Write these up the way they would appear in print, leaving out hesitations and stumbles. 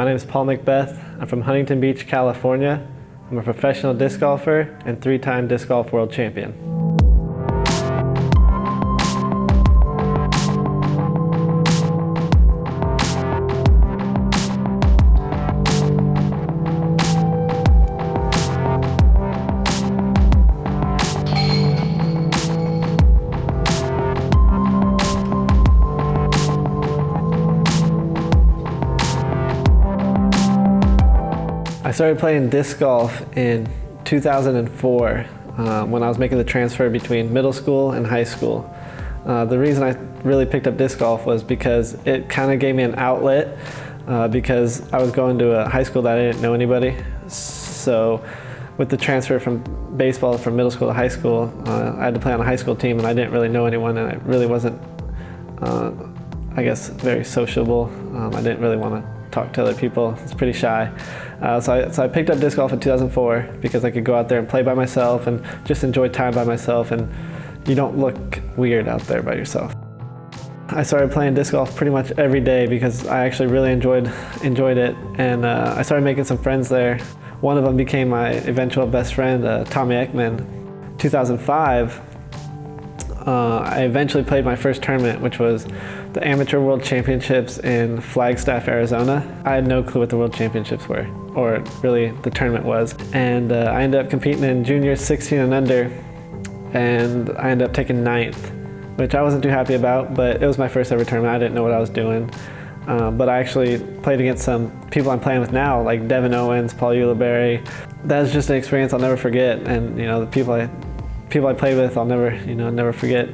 My name is Paul McBeth. I'm from Huntington Beach, California. I'm a professional disc golfer and 3-time disc golf world champion. I started playing disc golf in 2004 when I was making the transfer between middle school and high school. The reason I really picked up disc golf was because it kind of gave me an outlet because I was going to a high school that I didn't know anybody. So with the transfer from baseball from middle school to high school, I had to play on a high school team and I didn't really know anyone, and I really wasn't, I guess, very sociable. I didn't really want to talk to other people. I was pretty shy. So I picked up disc golf in 2004 because I could go out there and play by myself and just enjoy time by myself, and you don't look weird out there by yourself. I started playing disc golf pretty much every day because I actually really enjoyed it, and I started making some friends there. One of them became my eventual best friend, Tommy Ekman. 2005, I eventually played my first tournament, which was the Amateur World Championships in Flagstaff, Arizona. I had no clue what the World Championships were, or really the tournament was. And I ended up competing in juniors 16 and under, and I ended up taking 9th, which I wasn't too happy about, but it was my first ever tournament. I didn't know what I was doing. But I actually played against some people I'm playing with now, like Devin Owens, Paul Ulibarri. That was just an experience I'll never forget, and the people I played with, I'll never forget.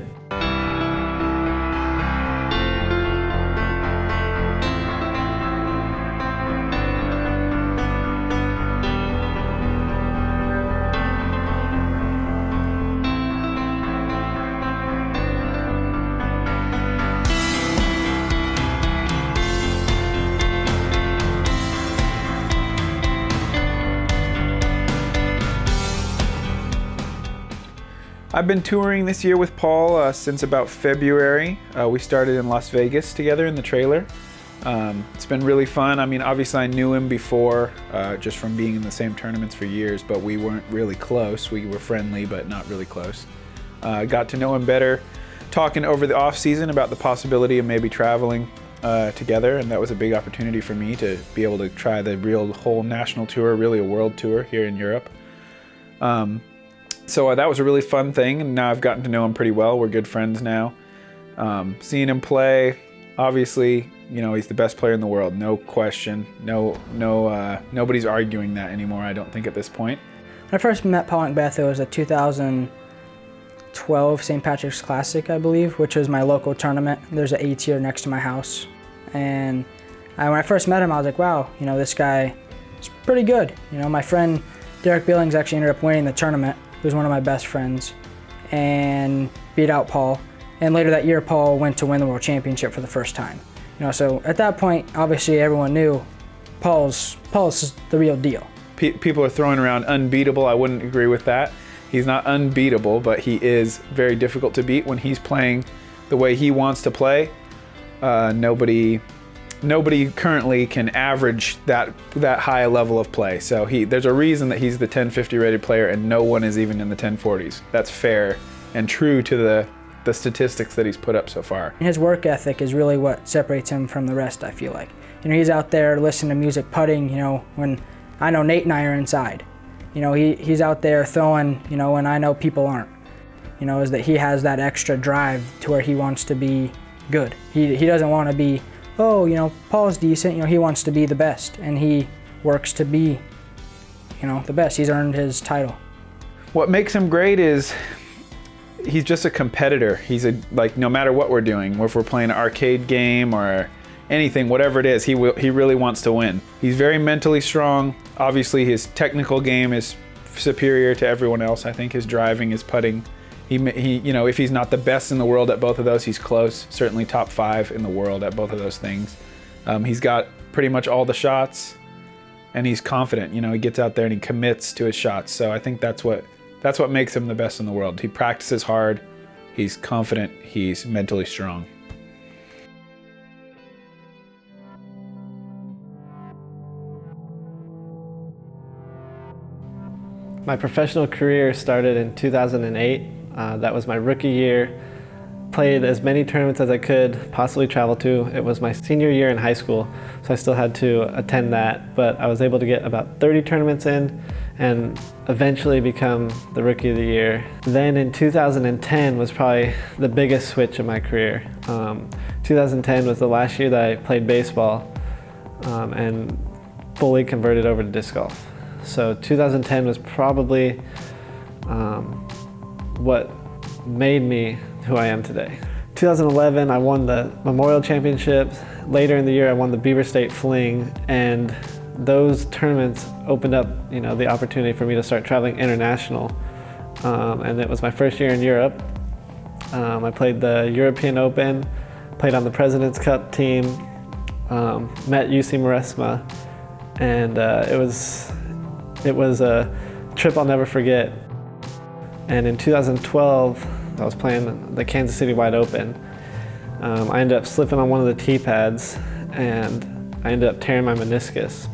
I've been touring this year with Paul since about February. We started in Las Vegas together in the trailer. It's been really fun. I mean, obviously I knew him before, just from being in the same tournaments for years, but we weren't really close. We were friendly, but not really close. Got to know him better, talking over the off season about the possibility of maybe traveling together, and that was a big opportunity for me to be able to try the real whole national tour, really a world tour here in Europe. So that was a really fun thing, and now I've gotten to know him pretty well. We're good friends now. Seeing him play, obviously, he's the best player in the world, no question. Nobody's arguing that anymore, I don't think, at this point. When I first met Paul McBeth, it was a 2012 St. Patrick's Classic, I believe, which was my local tournament. There's an 8 tier next to my house. And when I first met him, I was like, wow, this guy is pretty good. My friend Derek Billings actually ended up winning the tournament. He was one of my best friends and beat out Paul. And later that year, Paul went to win the World Championship for the first time. So at that point, obviously everyone knew Paul's the real deal. People are throwing around unbeatable. I wouldn't agree with that. He's not unbeatable, but he is very difficult to beat when he's playing the way he wants to play. Nobody currently can average that high a level of play. So there's a reason that he's the 1050 rated player and no one is even in the 1040s. That's fair and true to the statistics that he's put up so far. His work ethic is really what separates him from the rest, I feel like. He's out there listening to music, putting, when I know Nate and I are inside. He's out there throwing, when I know people aren't. Is that he has that extra drive to where he wants to be good. He doesn't want to be, oh, Paul's decent, he wants to be the best, and he works to be, the best. He's earned his title. What makes him great is he's just a competitor. He's no matter what we're doing, if we're playing an arcade game or anything, whatever it is, he really wants to win. He's very mentally strong. Obviously, his technical game is superior to everyone else. I think his driving, his putting, he if he's not the best in the world at both of those, he's close. Certainly top 5 in the world at both of those things. He's got pretty much all the shots, and he's confident. He gets out there and he commits to his shots. So I think that's what makes him the best in the world. He practices hard. He's confident. He's mentally strong. My professional career started in 2008. That was my rookie year. Played as many tournaments as I could possibly travel to. It was my senior year in high school, so I still had to attend that, but I was able to get about 30 tournaments in and eventually become the Rookie of the Year. Then in 2010 was probably the biggest switch in my career. 2010 was the last year that I played baseball and fully converted over to disc golf. So 2010 was probably what made me who I am today. 2011, I won the Memorial Championships. Later in the year, I won the Beaver State Fling, and those tournaments opened up, the opportunity for me to start traveling international. And it was my first year in Europe. I played the European Open, played on the President's Cup team, met UC Maresma, and it was a trip I'll never forget. And in 2012, I was playing the Kansas City Wide Open. I ended up slipping on one of the tee pads and I ended up tearing my meniscus.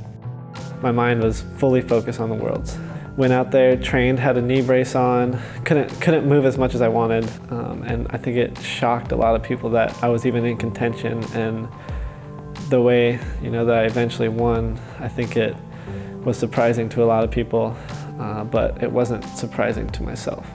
My mind was fully focused on the Worlds. Went out there, trained, had a knee brace on, couldn't move as much as I wanted, and I think it shocked a lot of people that I was even in contention, and the way that I eventually won, I think it was surprising to a lot of people, but it wasn't surprising to myself.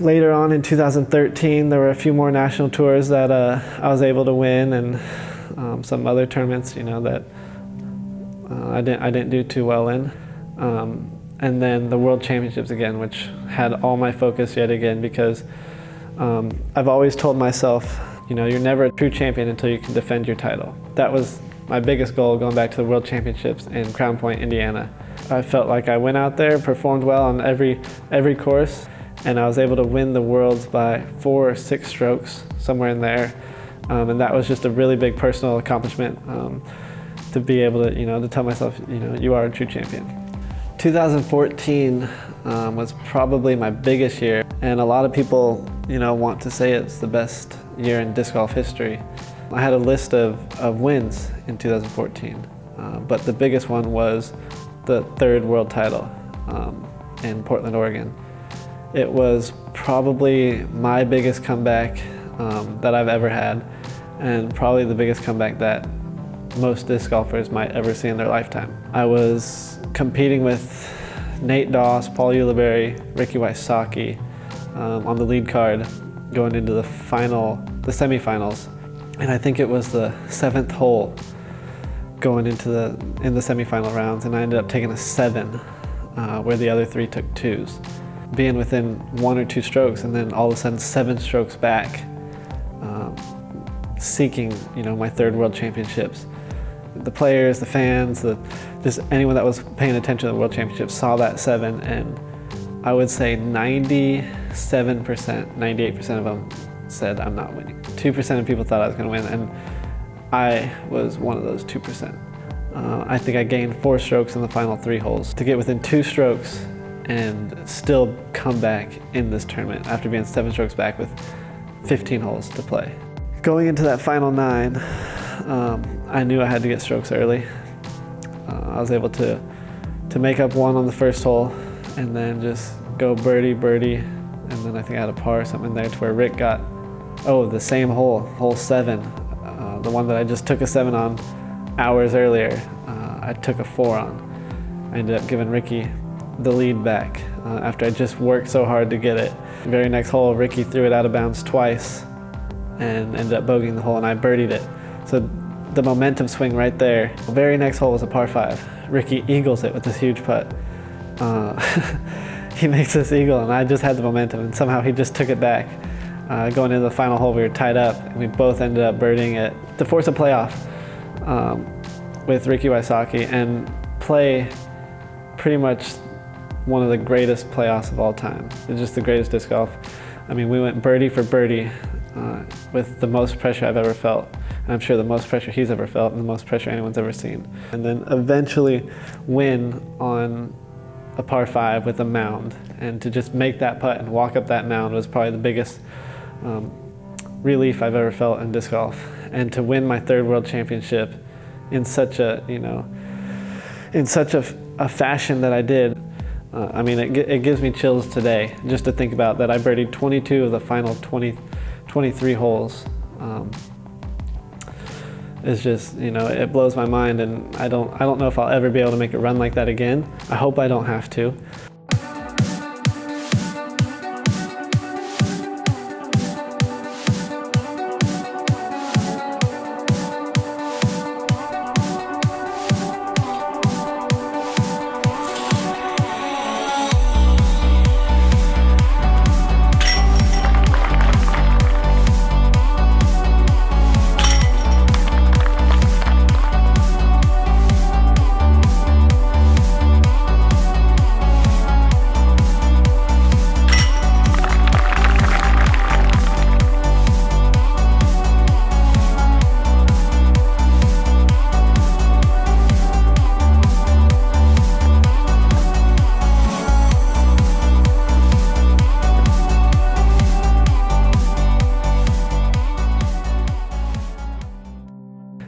Later on in 2013, there were a few more national tours that I was able to win, and some other tournaments, that I didn't do too well in. And then the World Championships again, which had all my focus yet again, because I've always told myself, you're never a true champion until you can defend your title. That was my biggest goal going back to the World Championships in Crown Point, Indiana. I felt like I went out there, performed well on every course, and I was able to win the Worlds by 4 or 6 strokes, somewhere in there. And that was just a really big personal accomplishment to be able to, to tell myself, you are a true champion. 2014 was probably my biggest year, and a lot of people, want to say it's the best year in disc golf history. I had a list of wins in 2014, but the biggest one was the 3rd world title in Portland, Oregon. It was probably my biggest comeback that I've ever had, and probably the biggest comeback that most disc golfers might ever see in their lifetime. I was competing with Nate Doss, Paul Ulibarri, Ricky Wysocki on the lead card going into the semifinals, and I think it was the 7th hole going into the semifinal rounds, and I ended up taking a 7 where the other 3 took 2s. Being within 1 or 2 strokes, and then all of a sudden 7 strokes back, seeking my 3rd World Championships. The players, the fans, just anyone that was paying attention to the World Championships saw that 7, and I would say 97%, 98% of them said I'm not winning. 2% of people thought I was going to win, and I was one of those 2%. I think I gained 4 strokes in the final 3 holes to get within 2 strokes and still come back in this tournament after being 7 strokes back with 15 holes to play. Going into that final 9, I knew I had to get strokes early. I was able to make up 1 on the first hole and then just go birdie, and then I think I had a par or something there to where Rick got, the same hole, hole 7, the one that I just took a 7 on hours earlier, I took a 4 on. I ended up giving Ricky the lead back after I just worked so hard to get it. The very next hole, Ricky threw it out of bounds twice, and ended up bogeying the hole, and I birdied it. So the momentum swing right there. The very next hole was a par 5. Ricky eagles it with this huge putt. He makes this eagle, and I just had the momentum, and somehow he just took it back. Going into the final hole, we were tied up, and we both ended up birdieing it to force a playoff with Ricky Wysocki and play pretty much one of the greatest playoffs of all time. It's just the greatest disc golf. I mean, we went birdie for birdie with the most pressure I've ever felt. And I'm sure the most pressure he's ever felt and the most pressure anyone's ever seen. And then eventually win on a par 5 with a mound. And to just make that putt and walk up that mound was probably the biggest relief I've ever felt in disc golf. And to win my 3rd World Championship in such a, in such a fashion that I did, I mean, it gives me chills today just to think about that I birdied 22 of the final 23 holes. It's just, it blows my mind, and I don't know if I'll ever be able to make a run like that again. I hope I don't have to.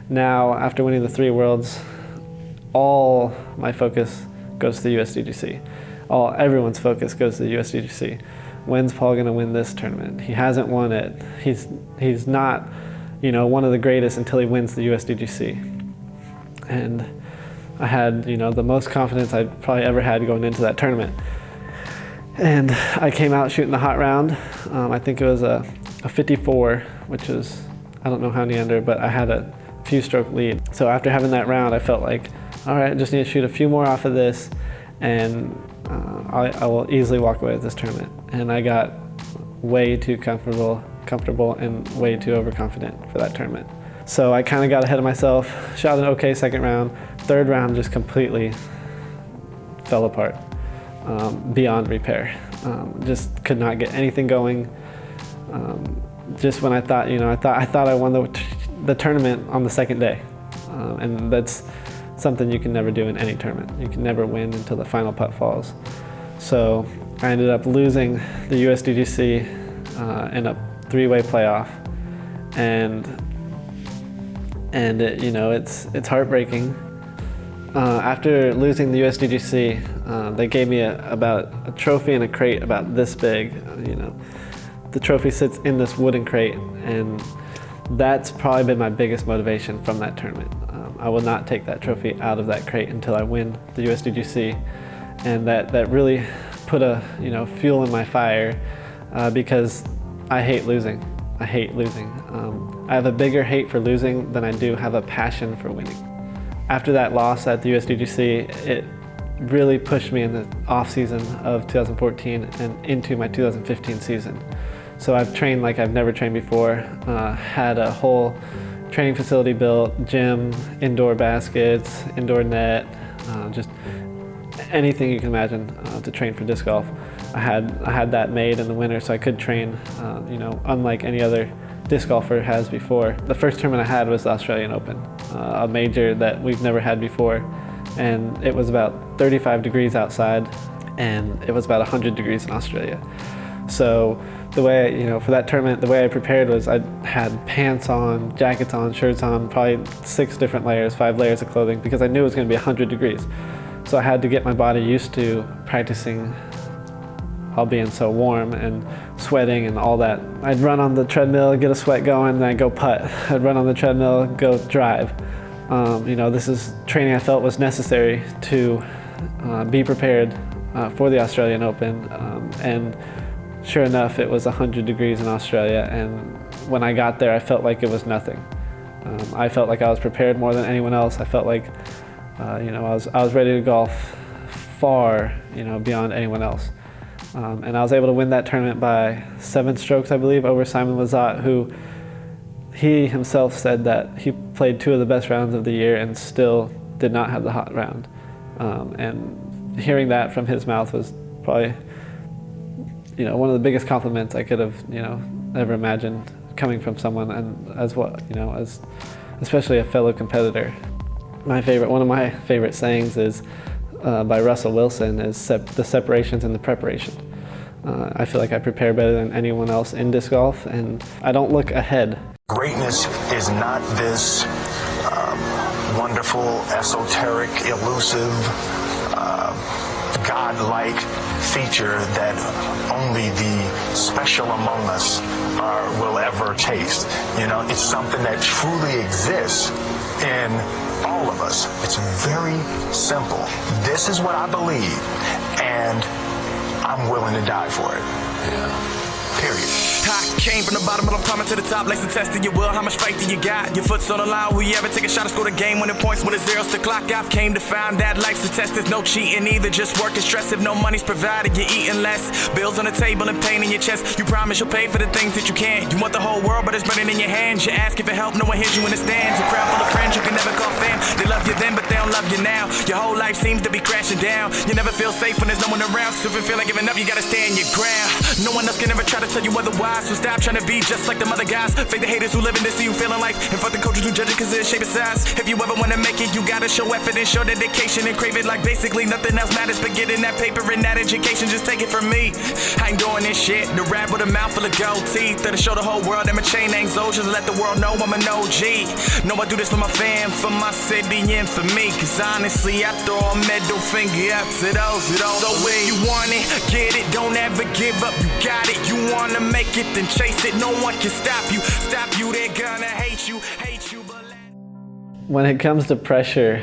Now, after winning the 3 Worlds, all my focus goes to the USDGC. Everyone's focus goes to the USDGC. When's Paul going to win this tournament? He hasn't won it. He's not, one of the greatest until he wins the USDGC. And I had, the most confidence I'd probably ever had going into that tournament. And I came out shooting the hot round. I think it was a 54, which is, I don't know how many under, but I had a few stroke lead. So after having that round, I felt like, all right, I just need to shoot a few more off of this, and I will easily walk away with this tournament. And I got way too comfortable and way too overconfident for that tournament. So I kind of got ahead of myself, shot an okay 2nd round. 3rd round just completely fell apart, beyond repair. Just could not get anything going. Just when I thought, I thought I won the tournament on the 2nd day. And that's something you can never do in any tournament. You can never win until the final putt falls. So I ended up losing the USDGC in a 3-way playoff. And it's heartbreaking. After losing the USDGC, they gave me about a trophy and a crate about this big. The trophy sits in this wooden crate, and that's probably been my biggest motivation from that tournament. I will not take that trophy out of that crate until I win the USDGC, and that really put a fuel in my fire because I hate losing. I hate losing. I have a bigger hate for losing than I do have a passion for winning. After that loss at the USDGC, it really pushed me in the off season of 2014 and into my 2015 season. So I've trained like I've never trained before, had a whole training facility built, gym, indoor baskets, indoor net, just anything you can imagine to train for disc golf. I had that made in the winter so I could train, unlike any other disc golfer has before. The first tournament I had was the Australian Open, a major that we've never had before, and it was about 35 degrees outside, and it was about 100 degrees in Australia. So the way, for that tournament, the way I prepared was I had pants on, jackets on, shirts on, probably 6 different layers, 5 layers of clothing, because I knew it was going to be 100 degrees. So I had to get my body used to practicing while being so warm and sweating and all that. I'd run on the treadmill, get a sweat going, then I'd go putt. I'd run on the treadmill, go drive. This is training I felt was necessary to be prepared for the Australian Open. And sure enough, it was 100 degrees in Australia, and when I got there, I felt like it was nothing. I felt like I was prepared more than anyone else. I felt like, you know, I was ready to golf far, you know, beyond anyone else. And I was able to win that tournament by 7 strokes, I believe, over Simon Lizotte, who he himself said that he played 2 of the best rounds of the year and still did not have the hot round. And hearing that from his mouth was probably, you know, one of the biggest compliments I could have, you know, ever imagined coming from someone, and as well, you know, as especially a fellow competitor. One of my favorite sayings is by Russell Wilson, is the separations and the preparation. I feel like I prepare better than anyone else in disc golf, and I don't look ahead. Greatness is not this wonderful, esoteric, elusive, God-like feature that only the special among us will ever taste. You know, it's something that truly exists in all of us. It's very simple. This is what I believe, and I'm willing to die for it. Period. I came from the bottom, but I'm coming to the top. Like the test of your will, how much faith do you got? Your foot's on the line, will you ever take a shot and score the game? Winning points when the zeros to clock. I've came to find that life's a test, there's no cheating either. Just work and stress, if no money's provided, you're eating less. Bills on the table and pain in your chest. You promise you'll pay for the things that you can't. You want the whole world, but it's burning in your hands. You ask if it help, no one hears you in the stands. A crowd full of friends you can never call fam. They love you then, but they don't love you now. Your whole life seems to be crashing down. You never feel safe when there's no one around. So if you feel like giving up, you gotta stand your ground. No one else can ever try to tell you otherwise. So stop trying to be just like them other guys. Fake the haters who live in this, see you feeling life. And fuck the coaches who judge it cause of the shape of size. If you ever wanna make it, you gotta show effort and show dedication and crave it like basically nothing else matters but getting that paper and that education. Just take it from me. I ain't doing this shit. The rap with a mouth full of gold teeth. That'll show the whole world that my chain ain't so. Just let the world know I'm an OG. No, I do this for my fam, for my city, and for me. Cause honestly, I throw a middle finger up to those who don't. So if you want it, get it. Don't ever give up. You got it. You wanna make it, then chase it. No one can stop you. Stop you, they're gonna hate you. But When it comes to pressure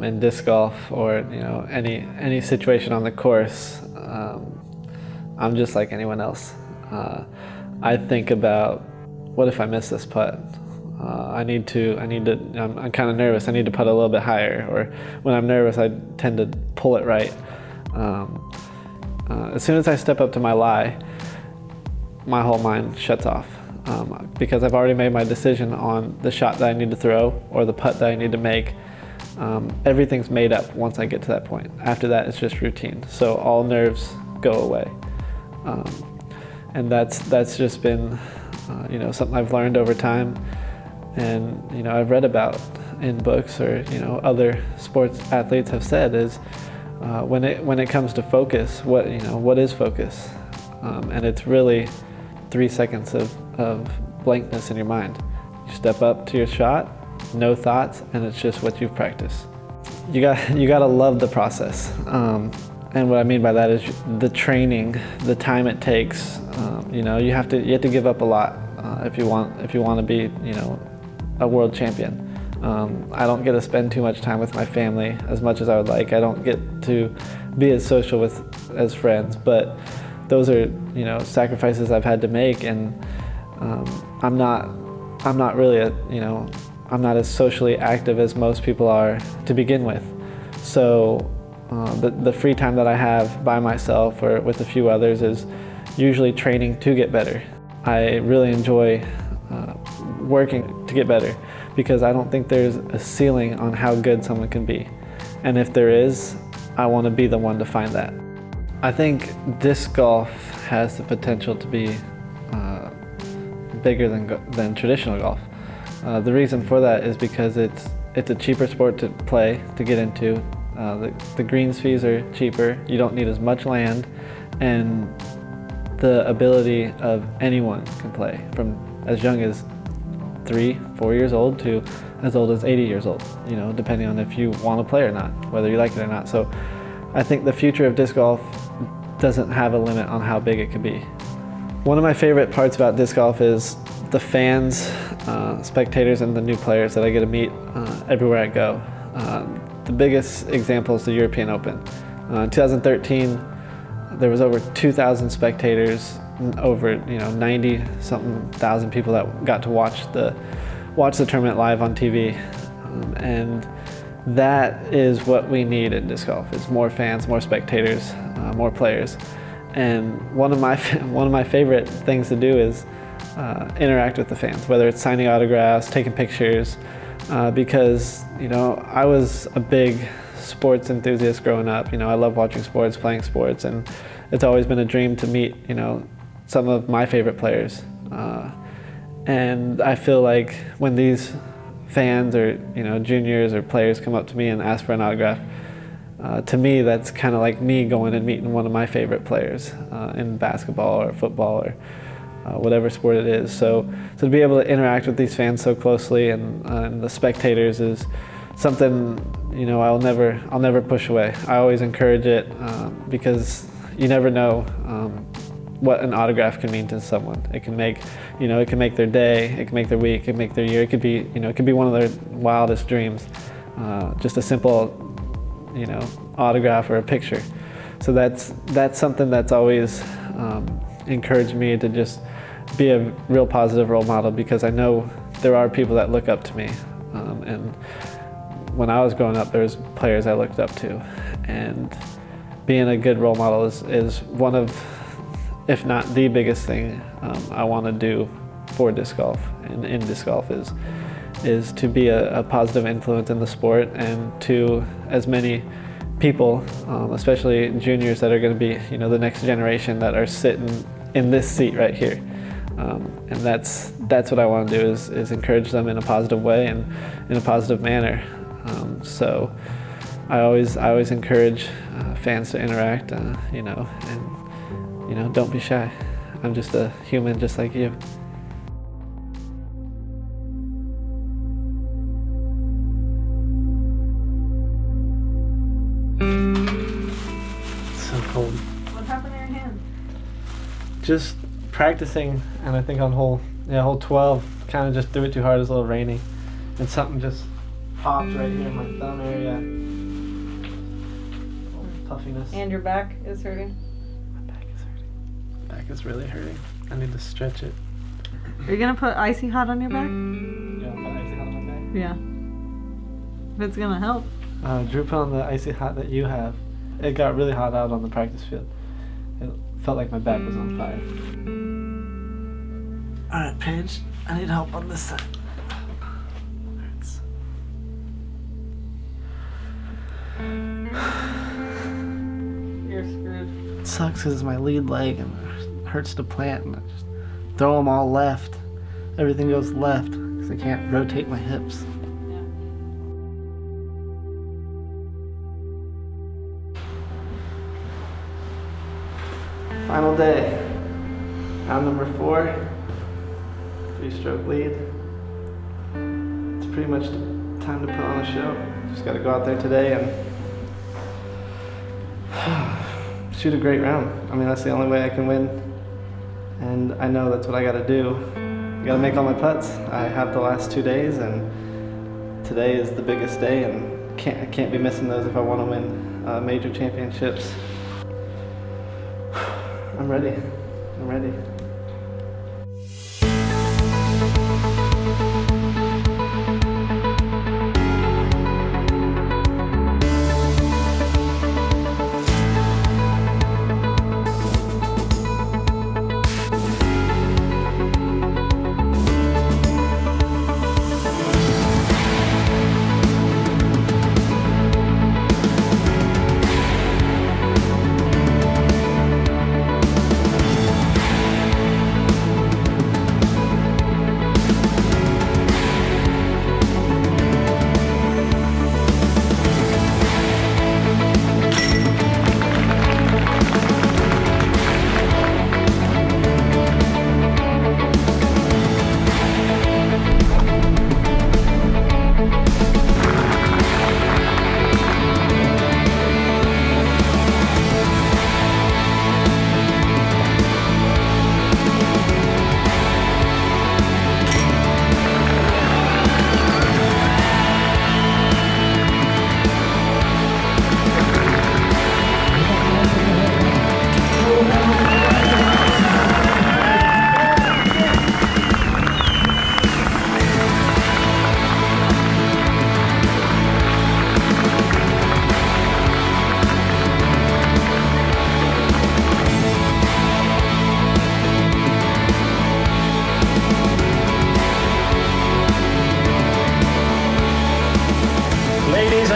in disc golf, or you know, any situation on the course, I'm just like anyone else. I think about, what if I miss this putt? I'm kind of nervous. I need to putt a little bit higher. Or when I'm nervous, I tend to pull it right. As soon as I step up to my lie, my whole mind shuts off. Because I've already made my decision on the shot that I need to throw or the putt that I need to make. Everything's made up once I get to that point. After that, it's just routine. So all nerves go away. And that's just been, you know, something I've learned over time, and you know, I've read about in books, or you know, other sports athletes have said is when it comes to focus, what is focus? And it's really 3 seconds of blankness in your mind. You step up to your shot, no thoughts, and it's just what you've practiced. You gotta love the process. And what I mean by that is the training, the time it takes. You know, you have to give up a lot if you want to be, you know, a world champion. I don't get to spend too much time with my family as much as I would like. I don't get to be as social as friends, but those are, you know, sacrifices I've had to make, and I'm not really I'm not as socially active as most people are to begin with. So the free time that I have by myself or with a few others is usually training to get better. I really enjoy working to get better, because I don't think there's a ceiling on how good someone can be. And if there is, I want to be the one to find that. I think disc golf has the potential to be bigger than traditional golf. The reason for that is because it's a cheaper sport to play, to get into. The greens fees are cheaper, you don't need as much land, and the ability of anyone can play, from as young as 3-4 years old to as old as 80 years old, you know, depending on if you want to play or not, whether you like it or not. So I think the future of disc golf doesn't have a limit on how big it could be. One of my favorite parts about disc golf is the fans, spectators, and the new players that I get to meet everywhere I go. The biggest example is the European Open. In 2013, there was over 2,000 spectators over 90 something thousand people that got to watch the tournament live on TV, and that is what we need in disc golf: is more fans, more spectators, more players. And one of my favorite things to do is interact with the fans, whether it's signing autographs, taking pictures, because I was a big sports enthusiast growing up. I love watching sports, playing sports, and it's always been a dream to meet some of my favorite players. And I feel like when these fans or juniors or players come up to me and ask for an autograph, to me that's kind of like me going and meeting one of my favorite players in basketball or football or whatever sport it is. So to be able to interact with these fans so closely and the spectators is something I'll never push away. I always encourage it because you never know what an autograph can mean to someone. It can make their day, it can make their week, it can make their year. It could be one of their wildest dreams. Just a simple autograph or a picture. So that's something that's always encouraged me to just be a real positive role model, because I know there are people that look up to me. And when I was growing up, there was players I looked up to, and being a good role model is one of, if not the biggest thing I want to do for disc golf and in disc golf is to be a positive influence in the sport, and to as many people, especially juniors that are going to be the next generation that are sitting in this seat right here. And that's what I want to do is encourage them in a positive way and in a positive manner. So I always encourage fans to interact, and don't be shy. I'm just a human just like you. So cold. What happened to your hand? Just practicing, and I think on hole 12, kind of just threw it too hard. It was a little rainy, and something just popped right here in my thumb area. Puffiness. And your back is hurting? My back is hurting. My back is really hurting. I need to stretch it. Are you gonna put icy hot on your back? Yeah, put icy hot on my back. Yeah. If it's gonna help. Drew put on the icy hot that you have. It got really hot out on the practice field. It felt like my back was on fire. Alright, Paige, I need help on this side. Hurts. You're screwed. It sucks because it's my lead leg and it hurts to plant, and I just throw them all left. Everything goes left because I can't rotate my hips. Yeah. Final day. Round number 4. 3-stroke lead. It's pretty much time to put on a show. Just got to go out there today and shoot a great round. I mean, that's the only way I can win. And I know that's what I got to do. I got to make all my putts. I have the last 2 days, and today is the biggest day, and I can't be missing those if I want to win major championships. I'm ready. I'm ready.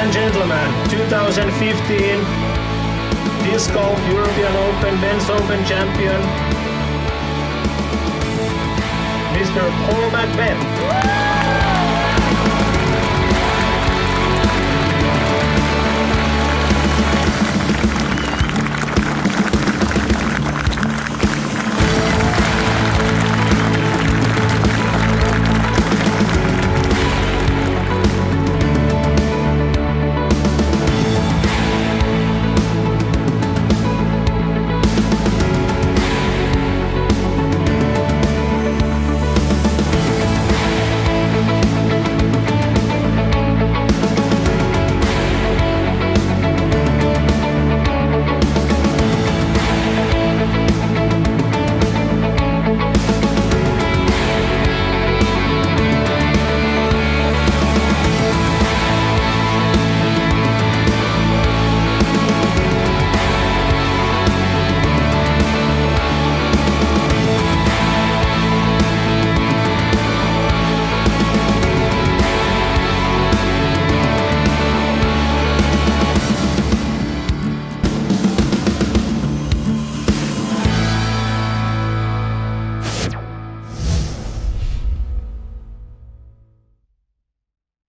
and gentlemen, 2015 Disc Golf European Open Men's Open champion, Mr. Paul McBeth.